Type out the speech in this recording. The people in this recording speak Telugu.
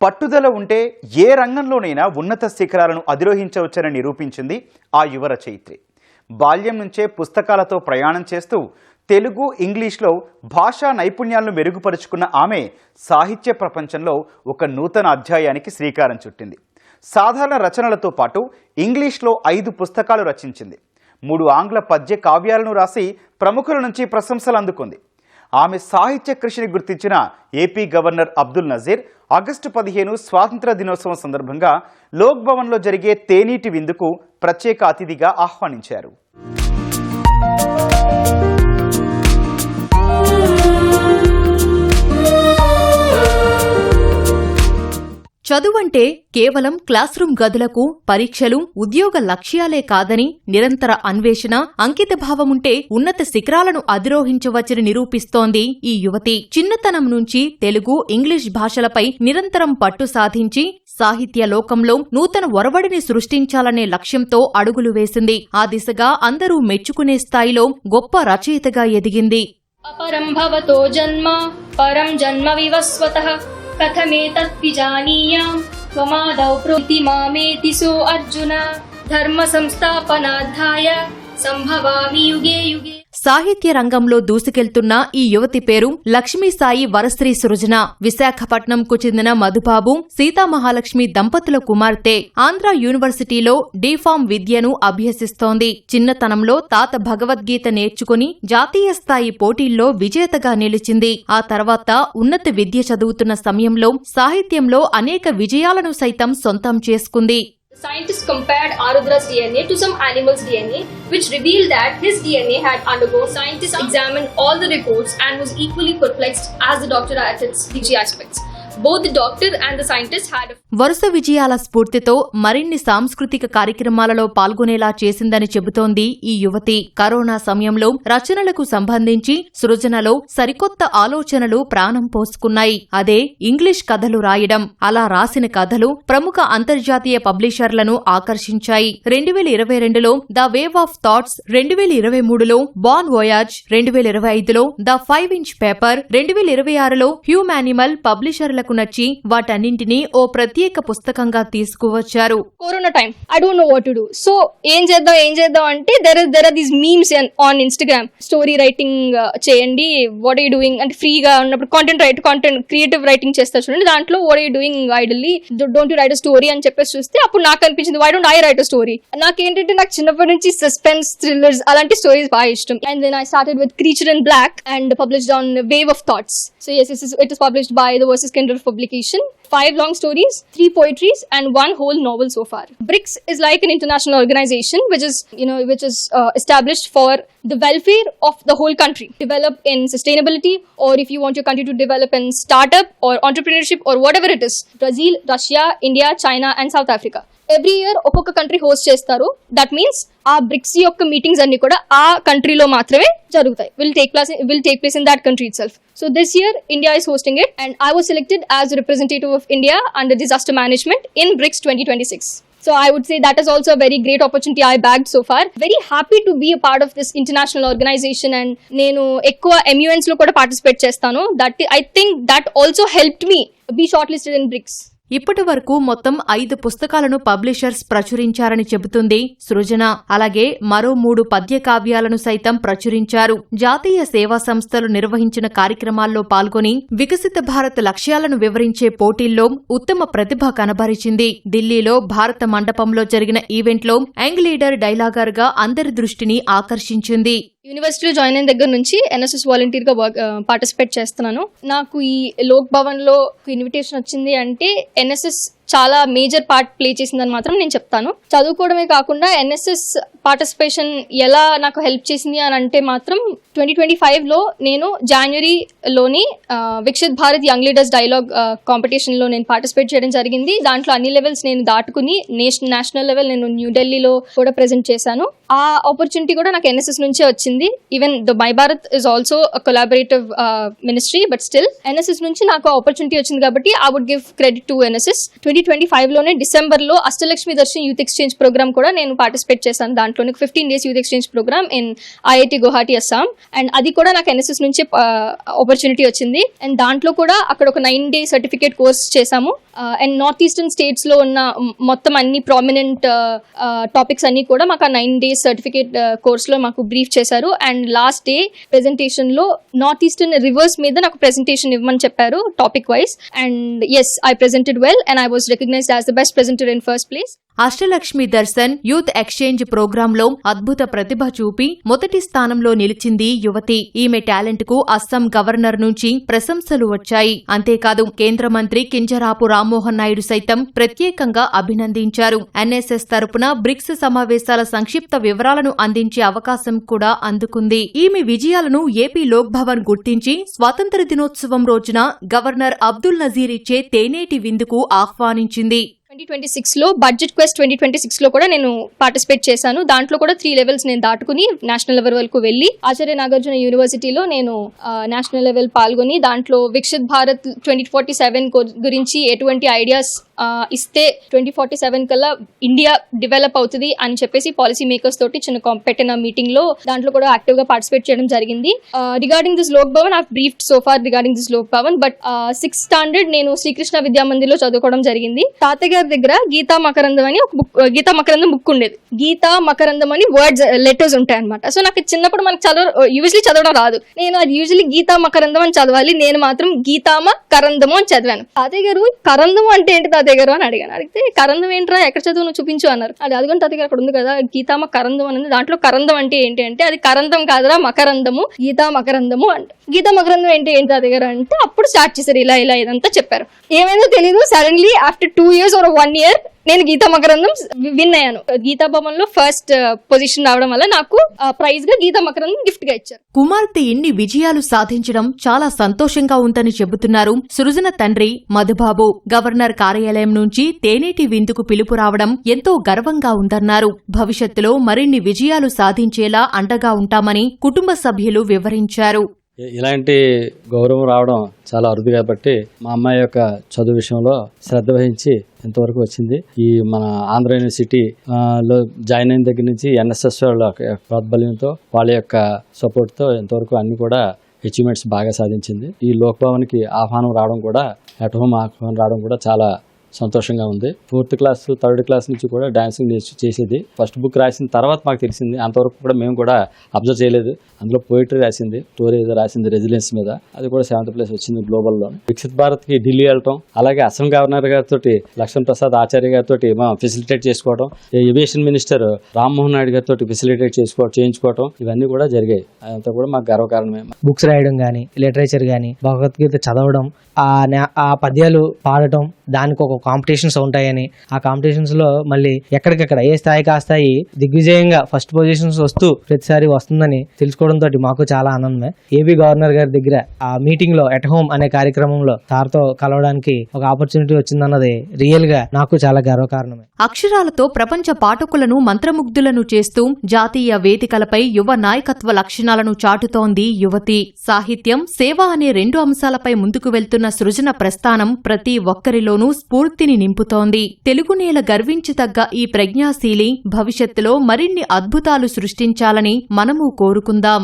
పట్టుదల ఉంటే ఏ రంగంలోనైనా ఉన్నత శిఖరాలను అధిరోహించవచ్చని నిరూపించింది ఆ యువ రచయిత్రి. బాల్యం నుంచే పుస్తకాలతో ప్రయాణం చేస్తూ తెలుగు, ఇంగ్లీష్లో భాషా నైపుణ్యాలను మెరుగుపరుచుకున్న ఆమె సాహిత్య ప్రపంచంలో ఒక నూతన అధ్యాయానికి శ్రీకారం చుట్టింది. సాధారణ రచనలతో పాటు ఇంగ్లీష్లో 5 పుస్తకాలు రచించింది. 3 ఆంగ్ల పద్య కావ్యాలను రాసి ప్రముఖుల నుంచి ప్రశంసలు అందుకుంది. ఆమె సాహిత్య కృషిని గుర్తించిన AP governor Abdul Nazeer August 15 స్వాతంత్ర దినోత్సవం సందర్భంగా లోక్ భవన్లో జరిగే తేనీటి విందుకు ప్రత్యేక అతిథిగా ఆహ్వానించారు. చదువంటే కేవలం క్లాస్ రూమ్ గదులకు, పరీక్షలు, ఉద్యోగ లక్ష్యాలే కాదని, నిరంతర అన్వేషణ, అంకితభావముంటే ఉన్నత శిఖరాలను అధిరోహించవచ్చని నిరూపిస్తోంది ఈ యువతి. చిన్నతనం నుంచి తెలుగు, ఇంగ్లీష్ భాషలపై నిరంతరం పట్టు సాధించి సాహిత్య లోకంలో నూతన ఒరవడిని సృష్టించాలనే లక్ష్యంతో అడుగులు వేసింది. ఆ దిశగా అందరూ మెచ్చుకునే స్థాయిలో గొప్ప రచయితగా ఎదిగింది. అపరం భవతో జన్మ పరం జన్మ వివస్వతః కథమేతత్ విజానీయాం త్వమాదౌ ప్రోతి మామేతి సో అర్జున ధర్మ సంస్థాపనార్థాయ సంభవామి యుగే యుగే. సాహిత్య రంగంలో దూసుకెళ్తున్న ఈ యువతి పేరు లక్ష్మీసాయి వరశ్రీ సృజన. విశాఖపట్నంకు చెందిన మధుబాబు, సీతామహాలక్ష్మి దంపతుల కుమార్తె. ఆంధ్ర యూనివర్సిటీలో డీఫామ్ విద్యను అభ్యసిస్తోంది. చిన్నతనంలో తాత భగవద్గీత నేర్చుకుని జాతీయ స్థాయి పోటీల్లో విజేతగా నిలిచింది. ఆ తర్వాత ఉన్నత విద్య చదువుతున్న సమయంలో సాహిత్యంలో అనేక విజయాలను సైతం సొంతం చేసుకుంది. Scientists compared Arudra's DNA to some animal's DNA, which revealed that his DNA had undergone. Scientists examined all the reports and was equally perplexed as the doctor at its DG aspects. Both the doctor and the scientist had వరుస విజయాల స్ఫూర్తితో మరిన్ని సాంస్కృతిక కార్యక్రమాలలో పాల్గొనేలా చేసిందని చెబుతోంది ఈ యువతి. కరోనా సమయంలో రచనలకు సంబంధించి సృజనలో సరికొత్త ఆలోచనలు ప్రాణం పోసుకున్నాయి. అదే ఇంగ్లీష్ కథలు రాయడం. అలా రాసిన కథలు ప్రముఖ అంతర్జాతీయ పబ్లిషర్లను ఆకర్షించాయి. 2022లో ద వేవ్ ఆఫ్ థాట్స్, 2023లో బాన్ వోయాజ్, 2025లో ద 5 ఇంచ్ పేపర్, 2026లో హ్యూమానిమల్ పబ్లిషర్లకు నచ్చి వాటన్నింటినీ ఓ ప్రత్యేక పుస్తకంగా తీసుకువచ్చారు. Corona time, I don't know what to do. So ఏం చేద్దాం అంటే there are these memes on Instagram. Story writing చేయండి, వాట్ ఆర్ యూ డూయింగ్ అంటే ఫ్రీగా ఉన్నప్పుడు కాంటెంట్ క్రియేటివ్ రైటింగ్ చేస్తారు చూడండి. దాంట్లో what are you doing idly, don't you right a story అని చెప్పేసి చూస్తే అప్పుడు నాకు అనిపించింది why don't I write a story. నాకేంటంటే నాకు చిన్నప్పటి నుంచి సస్పెన్స్, థ్రిల్లర్స్ అలాంటి స్టోరీస్ బాగా ఇష్టం. And then I started with creature in black and published on wave of thoughts. So yes, it is published by the Versus Kindle publication. 5 long stories, 3 poetries, and 1 whole novel so far. BRICS is like an international organization which is established for the welfare of the whole country, develop in sustainability, or if you want your country to develop in startup or entrepreneurship or whatever it is. Brazil, Russia, India, China, and South Africa. Every year ఒక్కొక్క కంట్రీ హోస్ట్ చేస్తారు. దట్ మీన్స్ ఆ బ్రిక్స్ యొక్క మీటింగ్స్ అన్ని కూడా ఆ కంట్రీలో మాత్రమే జరుగుతాయి. Will take place in that country itself. So this year India is hosting it and I was selected as representative of India under disaster management in bricks 2026. So I would say that is also a very great opportunity I bagged so far. Very happy to be a part of this international organization and నేను ఎక్కువ MUNs లో కూడా పార్టిసిపేట్ చేస్తాను. That I think that also helped me be shortlisted in BRICS. ఇప్పటి వరకు మొత్తం 5 పుస్తకాలను పబ్లిషర్స్ ప్రచురించారని చెబుతుంది సృజన. అలాగే మరో 3 పద్య కావ్యాలను సైతం ప్రచురించారు. జాతీయ సేవా సంస్థలు నిర్వహించిన కార్యక్రమాల్లో పాల్గొని వికసిత భారత్ లక్ష్యాలను వివరించే పోటీల్లో ఉత్తమ ప్రతిభ కనబరిచింది. ఢిల్లీలో భారత మండపంలో జరిగిన ఈవెంట్లో యంగ్ లీడర్ డైలాగర్ గా అందరి దృష్టిని ఆకర్షించింది. యూనివర్సిటీలో జాయిన్ అయిన దగ్గర నుంచి ఎన్ఎస్ఎస్ వాలంటీర్ గా పార్టిసిపేట్ చేస్తున్నాను. నాకు ఈ లోక్ భవన్ లో ఇన్విటేషన్ వచ్చింది అంటే ఎన్ఎస్ఎస్ చాలా మేజర్ పార్ట్ ప్లే చేసిందని మాత్రం నేను చెప్తాను. చదువుకోవడమే కాకుండా ఎన్ఎస్ఎస్ పార్టిసిపేషన్ ఎలా నాకు హెల్ప్ చేసింది అని అంటే మాత్రం 2025లో నేను జనవరిలోని Viksit Bharat young leaders dialogue competition లో నేను పార్టిసిపేట్ చేయడం జరిగింది. దాంట్లో అన్ని లెవెల్స్ నేను దాటుకుని నేషనల్ లెవెల్ నేను న్యూఢిల్లీలో కూడా ప్రెజెంట్ చేశాను. ఆ ఆపర్చునిటీ కూడా నాకు ఎన్ఎస్ఎస్ నుంచే వచ్చింది. Even the my Bharat is also collaborative ministry, but still NSS నుంచి నాకు ఆపర్చునిటీ వచ్చింది కాబట్టి I would give credit to NSS. 2025లోనే డిసెంబర్లో Ashtalakshmi Darshan youth exchange program కూడా నేను పార్టిసిపేట్ చేశాను. దాంట్లోనే 15 days youth exchange program in IIT Guwahati Assam. And అది కూడా నాకు NSS నుంచి ఆపర్చునిటీ వచ్చింది. అండ్ దాంట్లో కూడా అక్కడ ఒక 9-day సర్టిఫికేట్ కోర్స్ చేశాము. అండ్ నార్త్ ఈస్టర్న్ స్టేట్స్ లో ఉన్న మొత్తం అన్ని ప్రామినెంట్ టాపిక్స్ అన్ని కూడా మాకు ఆ 9 days సర్టిఫికేట్ కోర్స్ లో మాకు బ్రీఫ్ చేశారు. అండ్ లాస్ట్ డే ప్రెజెంటేషన్ లో నార్త్ ఈస్టర్న్ రివర్స్ మీద నాకు ప్రెజెంటేషన్ ఇవ్వమని చెప్పారు topic wise. And yes, I presented well and I was recognised as the best presenter in first place. Ashtalakshmi Darshan youth exchange ప్రోగ్రాంలో అద్భుత ప్రతిభ చూపి మొదటి స్థానంలో నిలిచింది యువతి. ఈమె టాలెంట్ కు అస్సాం గవర్నర్ నుంచి ప్రశంసలు వచ్చాయి. అంతేకాదు కేంద్ర మంత్రి కింజరాపు రామ్మోహన్ నాయుడు సైతం ప్రత్యేకంగా అభినందించారు. NSS తరపున బ్రిక్స్ సమావేశాల సంక్షిప్త వివరాలను అందించే అవకాశం కూడా అందుకుంది. ఈమె విజయాలను ఏపీ లోక్ భవన్ గుర్తించి స్వాతంత్ర దినోత్సవం రోజున గవర్నర్ అబ్దుల్ నజీర్ ఇచ్చే తేనేటి విందుకు ఆహ్వానించింది. 2026లో బడ్జెట్ క్వెస్ట్ 2026లో కూడా నేను పార్టిసిపేట్ చేశాను. దాంట్లో కూడా 3 levels నేను దాటుకుని నేషనల్ లెవెల్ వరకు వెళ్ళి ఆచార్య నాగార్జున యూనివర్సిటీలో నేను నేషనల్ లెవెల్ పాల్గొని దాంట్లో వికసిత్ భారత్ 2047 గురించి ఎటువంటి ఐడియాస్ ఇస్తే 2047 కల్లా ఇండియా డెవలప్ అవుతుంది అని చెప్పేసి పాలసీ మేకర్స్ తోటి పెట్టిన మీటింగ్ లో దాంట్లో కూడా యాక్టివ్ గా పార్టిసిపేట్ చేయడం జరిగింది. Regarding this Lok Bhavan I briefed so far regarding this Lok Bhavan. But 6th standard నేను శ్రీకృష్ణ విద్యా మందిర్లో చదువుకోవడం జరిగింది. తాతయ్య గారి దగ్గర గీతా మకరందం అని ఒక బుక్, గీతా మకరందం బుక్ ఉండేది. గీతా మకరందం అని వర్డ్స్ లెటర్స్ ఉంటాయి అనమాట. సో నాకు చిన్నప్పుడు మనకు యూజువల్లీ చదవడం రాదు. నేను అది యూజువల్లీ గీతా మకరందం అని చదవాలి, నేను మాత్రం గీతామ కరందము అని చదివాను. తాతయ్య గారు కరందము అంటే ఏంటి తాతయ్య గారు అని అడిగాను. అడిగితే కరందం ఏంట్రా, ఎక్కడ చదువు నువ్వు చూపించు అన్నారు. అదిగోని తాతయ్య గారు అక్కడ ఉంది కదా గీతామ కరందం అనేది, దాంట్లో కరందం అంటే ఏంటి అంటే అది కరందం కాదురా మకరందము, గీతా మకరందము అంటే. గీతా మకరందం ఏంటి తాతయ్య గారు అంటే అప్పుడు స్టార్ట్ చేశారు ఇలా ఇలా ఇదంతా చెప్పారు. ఏమైందో తెలీదు, suddenly after 2 years or 1 year నేను గీతా మకరందం విన్ అయ్యాను. గీతా భవన్ లో ఫస్ట్ పొజిషన్ రావడం వల్ల నాకు ప్రైజ్ గా గీతా మకరందం గిఫ్ట్ గా ఇచ్చారు. కుమార్తె ఇన్ని విజయాలు సాధించడం చాలా సంతోషంగా ఉందని చెబుతున్నారు సృజన తండ్రి మధుబాబు. గవర్నర్ కార్యాలయం నుంచి తేనేటి విందుకు పిలుపు రావడం ఎంతో గర్వంగా ఉందన్నారు. భవిష్యత్తులో మరిన్ని విజయాలు సాధించేలా అండగా ఉంటామని కుటుంబ సభ్యులు వివరించారు. ఇలాంటి గౌరవం రావడం చాలా అరుదు కాబట్టి మా అమ్మాయి యొక్క చదువు విషయంలో శ్రద్ధ వహించి ఎంతవరకు వచ్చింది. ఈ మన ఆంధ్ర యూనివర్సిటీ లో జాయిన్ అయిన దగ్గర నుంచి NSS వాళ్ళ ప్రోద్బల్యంతో వాళ్ళ యొక్క సపోర్ట్తో ఎంతవరకు అన్ని కూడా అచీవ్మెంట్స్ బాగా సాధించింది. ఈ లోక్ భవన్కి ఆహ్వానం రావడం కూడా, అట్ హోమ్ ఆహ్వానం రావడం కూడా చాలా సంతోషంగా ఉంది. 4th class 3rd class నుంచి కూడా డాన్సింగ్ చేసేది. ఫస్ట్ బుక్ రాసిన తర్వాత మాకు తెలిసింది, అంతవరకు కూడా మేము కూడా అబ్జర్వ్ చేయలేదు. అందులో పోయిటరీ రాసింది, స్టోరీ ఏదో రాసింది రెసిడెన్స్ మీద, అది కూడా 7th place వచ్చింది గ్లోబల్లో. వికసిత్ భారత్ కి ఢిల్లీ వెళ్ళటం, అలాగే అస్సాం గవర్నర్ గారితో లక్ష్మణ్ ప్రసాద్ ఆచార్య గారితో ఫెసిలిటేట్ చేసుకోవడం, ఏవియేషన్ మినిస్టర్ రామ్మోహన్ నాయుడు గారితో ఫెసిలిటేట్ చేయించుకోవడం, ఇవన్నీ కూడా జరిగాయి. అదంతా కూడా మాకు గర్వకారణమే. బుక్స్ రాయడం కానీ, లిటరేచర్ కానీ, భగవద్గీత చదవడం, ఆ పద్యాలు పాడటం, దానికి ఒక కాంపిటీషన్స్ ఉంటాయని, ఆ కాంపిటీషన్స్ లో మళ్ళీ ఎక్కడికెక్కడ ఏ స్థాయికి ఆ స్థాయి దిగ్విజయంగా ఫస్ట్ పొజిషన్స్ వస్తూ ప్రతిసారి వస్తుందని తెలుసుకోవడంతో మాకు చాలా ఆనందమే. ఏపీ గవర్నర్ గారి దగ్గర ఆ మీటింగ్ లో ఎట్ హోమ్ అనే కార్యక్రమంలో సార్తో కలవడానికి ఒక ఆపర్చునిటీ వచ్చిందన్నది రియల్ గా నాకు చాలా గర్వకారణమే. అక్షరాలతో ప్రపంచ పాఠకులను మంత్రముగ్ధులను చేస్తూ జాతీయ వేదికలపై యువ నాయకత్వ లక్షణాలను చాటుతోంది యువతి. సాహిత్యం, సేవ అనే 2 అంశాలపై ముందుకు వెళ్తున్న సృజన ప్రస్థానం ప్రతి ఒక్కరిలోనూ స్ఫూర్తిని నింపుతోంది. తెలుగు నేల గర్వించదగ్గ ఈ ప్రజ్ఞాశీలి భవిష్యత్తులో మరిన్ని అద్భుతాలు సృష్టించాలని మనము కోరుకుందాం.